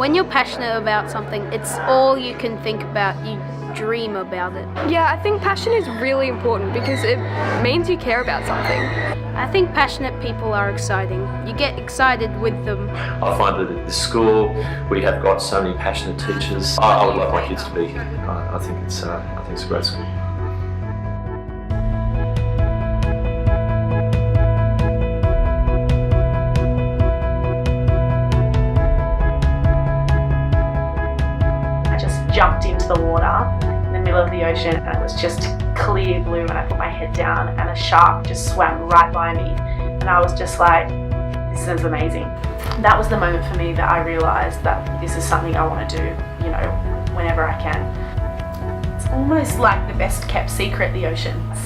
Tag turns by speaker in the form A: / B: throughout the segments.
A: When you're passionate about something, it's all you can think about. You dream about it.
B: Yeah, I think passion is really important because it means you care about something.
A: I think passionate people are exciting. You get excited with them.
C: I find that at the school we have got so many passionate teachers. I would love my kids to be here. I think it's a great school.
D: Jumped into the water in the middle of the ocean, and it was just clear blue when I put my head down, and a shark just swam right by me, and I was just like, this is amazing. That was the moment for me that I realised that this is something I want to do, you know, whenever I can. It's almost like the best kept secret, the oceans.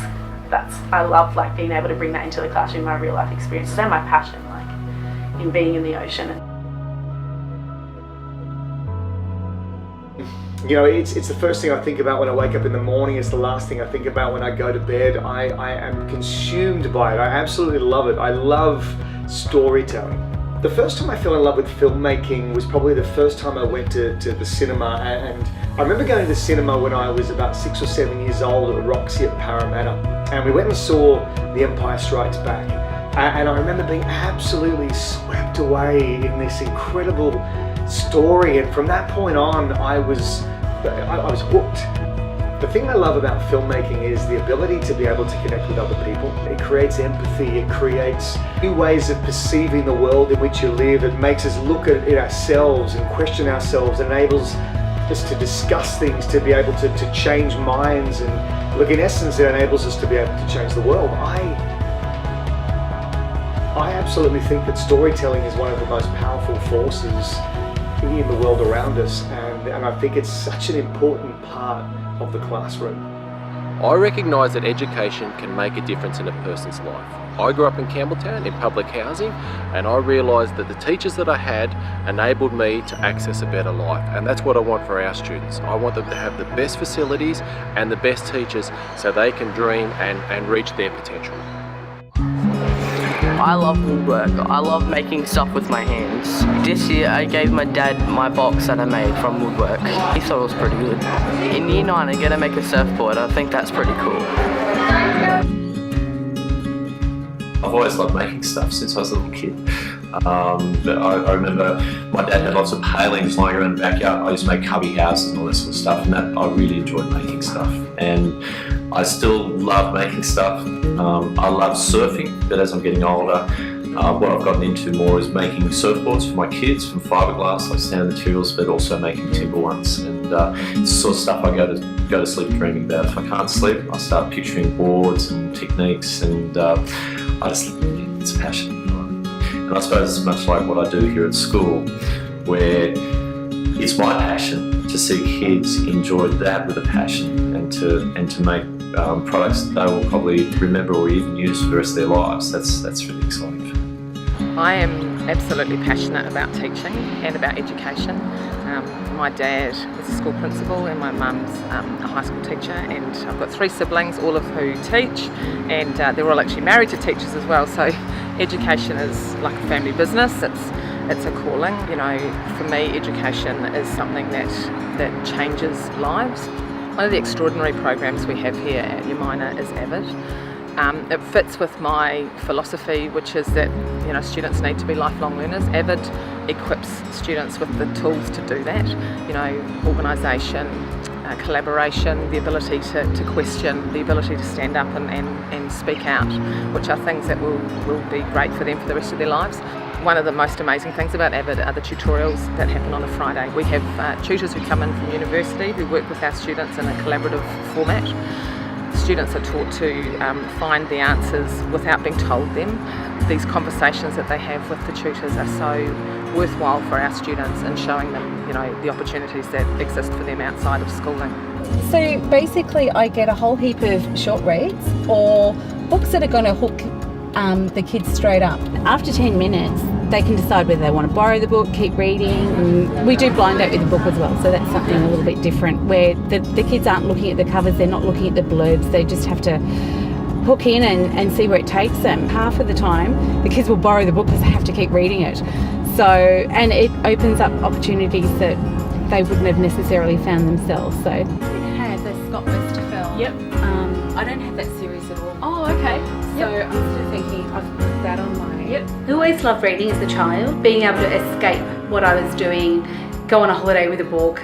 D: I love like being able to bring that into the classroom, my real life experiences and my passion, like in being in the ocean.
E: You know, it's the first thing I think about when I wake up in the morning. It's the last thing I think about when I go to bed. I am consumed by it. I absolutely love it. I love storytelling. The first time I fell in love with filmmaking was probably the first time I went to the cinema, and I remember going to the cinema when I was about 6 or 7 years old at the Roxy at Parramatta, and we went and saw The Empire Strikes Back, and I remember being absolutely swept away in this incredible story, and from that point on I was hooked. The thing I love about filmmaking is the ability to be able to connect with other people. It creates empathy, it creates new ways of perceiving the world in which you live. It makes us look at ourselves and question ourselves, it enables us to discuss things, to be able to change minds, and look, in essence it enables us to be able to change the world. I absolutely think that storytelling is one of the most powerful forces in the world around us, and I think it's such an important part of the classroom.
F: I recognise that education can make a difference in a person's life. I grew up in Campbelltown in public housing, and I realised that the teachers that I had enabled me to access a better life, and that's what I want for our students. I want them to have the best facilities and the best teachers so they can dream and reach their potential.
G: I love woodwork. I love making stuff with my hands. This year I gave my dad my box that I made from woodwork. He thought it was pretty good. In year 9 I get to make a surfboard. I think that's pretty cool.
C: I've always loved making stuff since I was a little kid. But I remember my dad had lots of palings lying around the backyard. I used to make cubby houses and all that sort of stuff, and that I really enjoyed making stuff. And I still love making stuff. I love surfing, but as I'm getting older, what I've gotten into more is making surfboards for my kids from fiberglass, like standard materials, but also making timber ones. And it's the sort of stuff I go to sleep dreaming about. If I can't sleep, I start picturing boards and techniques, and it's a passion. And I suppose it's much like what I do here at school, where it's my passion to see kids enjoy that with a passion, and to make products that they will probably remember or even use for the rest of their lives. That's really exciting for me.
H: I am absolutely passionate about teaching and about education. My dad is a school principal and my mum's a high school teacher, and I've got 3 siblings, all of who teach, and they're all actually married to teachers as well, so education is like a family business. It's a calling. You know, for me education is something that changes lives. One of the extraordinary programs we have here at Umina is AVID. It fits with my philosophy, which is that, you know, students need to be lifelong learners. AVID equips students with the tools to do that. You know, organisation, collaboration, the ability to question, the ability to stand up and speak out, which are things that will be great for them for the rest of their lives. One of the most amazing things about AVID are the tutorials that happen on a Friday. We have tutors who come in from university who work with our students in a collaborative format. Students are taught to find the answers without being told them. These conversations that they have with the tutors are so worthwhile for our students and showing them, you know, the opportunities that exist for them outside of schooling.
I: So basically I get a whole heap of short reads or books that are going to hook the kids straight up. After 10 minutes they can decide whether they want to borrow the book, keep reading. We do blind date with the book as well, so that's something a little bit different, where the kids aren't looking at the covers, they're not looking at the blurbs, they just have to hook in and see where it takes them. Half of the time the kids will borrow the book because they have to keep reading it. So, and it opens up opportunities that they wouldn't have necessarily found themselves. So it had the Scott West film.
A: Yep.
I: I don't have that series at all.
A: Oh, okay.
I: So I'm still thinking I've put that on my...
A: Yep. I always loved reading as a child, being able to escape what I was doing, go on a holiday with a book.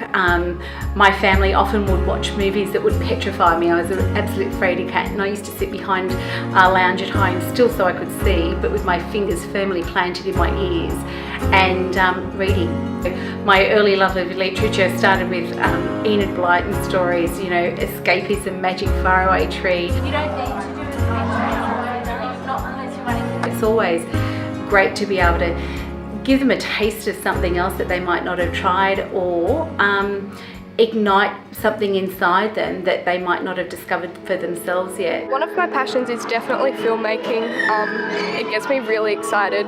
A: My family often would watch movies that would petrify me. I was an absolute fraidy cat, and I used to sit behind our lounge at home still so I could see, but with my fingers firmly planted in my ears and reading. My early love of literature started with Enid Blyton stories, you know, escapism, magic faraway tree. You don't need to do it not unless you're running. It's always great to be able to give them a taste of something else that they might not have tried, or ignite something inside them that they might not have discovered for themselves yet.
B: One of my passions is definitely filmmaking. It gets me really excited.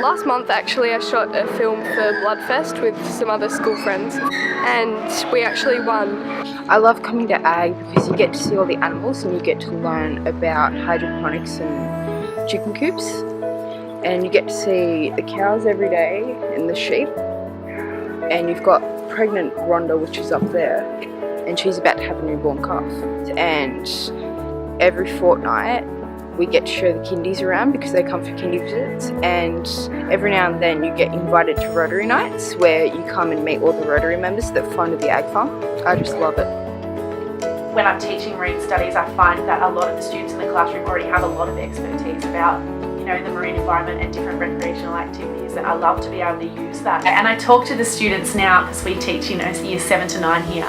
B: Last month actually I shot a film for Bloodfest with some other school friends, and we actually won.
J: I love coming to ag because you get to see all the animals and you get to learn about hydroponics and chicken coops, and you get to see the cows every day and the sheep, and you've got pregnant Rhonda, which is up there, and she's about to have a newborn calf. And every fortnight we get to show the kindies around because they come for kindy visits, and every now and then you get invited to Rotary nights where you come and meet all the Rotary members that funded the ag farm. I just love it.
D: When I'm teaching marine studies, I find that a lot of the students in the classroom already have a lot of expertise about, you know, the marine environment and different recreational activities, and I love to be able to use that. And I talk to the students now, because we teach, you know, years 7 to 9 here.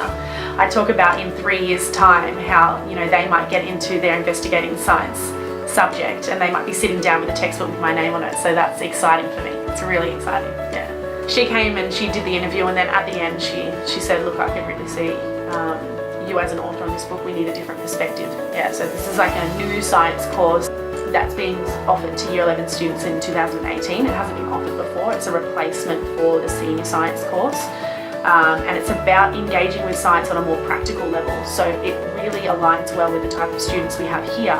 D: I talk about in 3 years' time how, you know, they might get into their investigating science subject and they might be sitting down with a textbook with my name on it, so that's exciting for me. It's really exciting, yeah. She came and she did the interview, and then at the end she said, look, I can really see you as an author on this book, we need a different perspective. Yeah, so this is like a new science course that's being offered to Year 11 students in 2018. It hasn't been offered before. It's a replacement for the senior science course. And it's about engaging with science on a more practical level. So it really aligns well with the type of students we have here,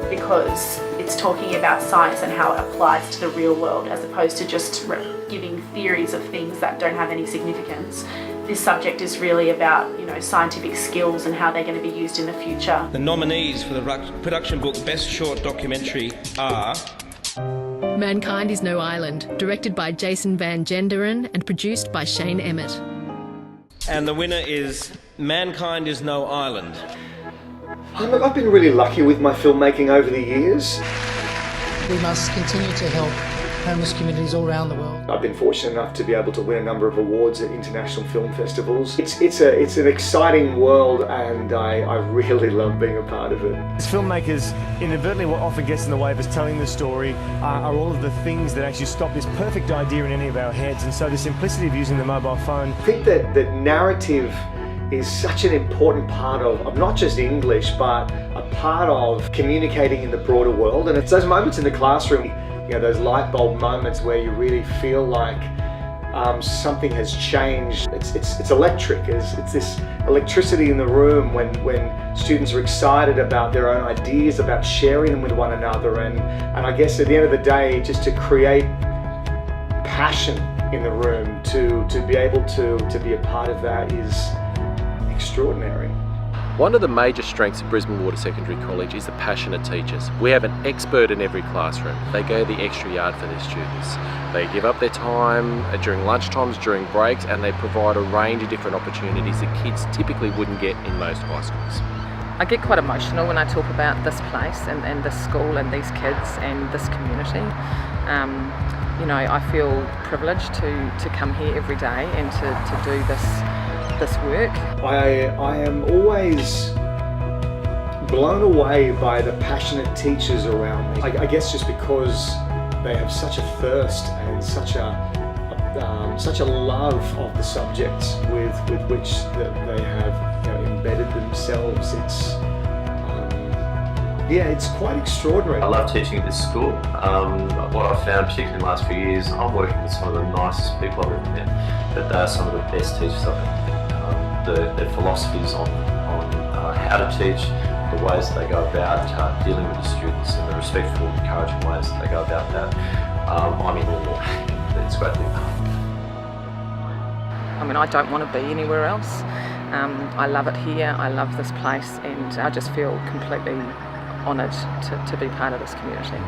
D: because it's talking about science and how it applies to the real world, as opposed to just giving theories of things that don't have any significance. This subject is really about, you know, scientific skills and how they're going to be used in the future.
K: The nominees for the production book Best Short Documentary are
L: Mankind is No Island, directed by Jason Van Genderen and produced by Shane Emmett.
K: And the winner is Mankind is No Island.
E: I've been really lucky with my filmmaking over the years.
M: We must continue to help homeless communities all around the world.
E: I've been fortunate enough to be able to win a number of awards at international film festivals. It's an exciting world, and I really love being a part of it.
N: As filmmakers, inadvertently what often gets in the way of us telling the story are all of the things that actually stop this perfect idea in any of our heads, and so the simplicity of using the mobile phone.
E: I think that narrative is such an important part of not just English, but a part of communicating in the broader world. And it's those moments in the classroom, you know, those light bulb moments where you really feel like something has changed. It's electric. It's this electricity in the room when students are excited about their own ideas, about sharing them with one another, and I guess at the end of the day, just to create passion in the room, to be able to be a part of that is extraordinary.
F: One of the major strengths of Brisbane Water Secondary College is the passionate teachers. We have an expert in every classroom. They go the extra yard for their students. They give up their time during lunchtimes, during breaks, and they provide a range of different opportunities that kids typically wouldn't get in most high schools.
H: I get quite emotional when I talk about this place and this school and these kids and this community. You know, I feel privileged to come here every day and to do this work.
E: I am always blown away by the passionate teachers around me. I guess just because they have such a thirst and such a love of the subjects with which they have, you know, embedded themselves. It's quite extraordinary.
C: I love teaching at this school. What I've found, particularly in the last few years, I'm working with some of the nicest people I've ever met, but they're some of the best teachers I've ever met. Their philosophies on how to teach, the ways that they go about dealing with the students, and the respectful, encouraging ways that they go about that. I'm in awe. it's great to be part of.
H: I mean, I don't want to be anywhere else. I love it here, I love this place, and I just feel completely honoured to be part of this community.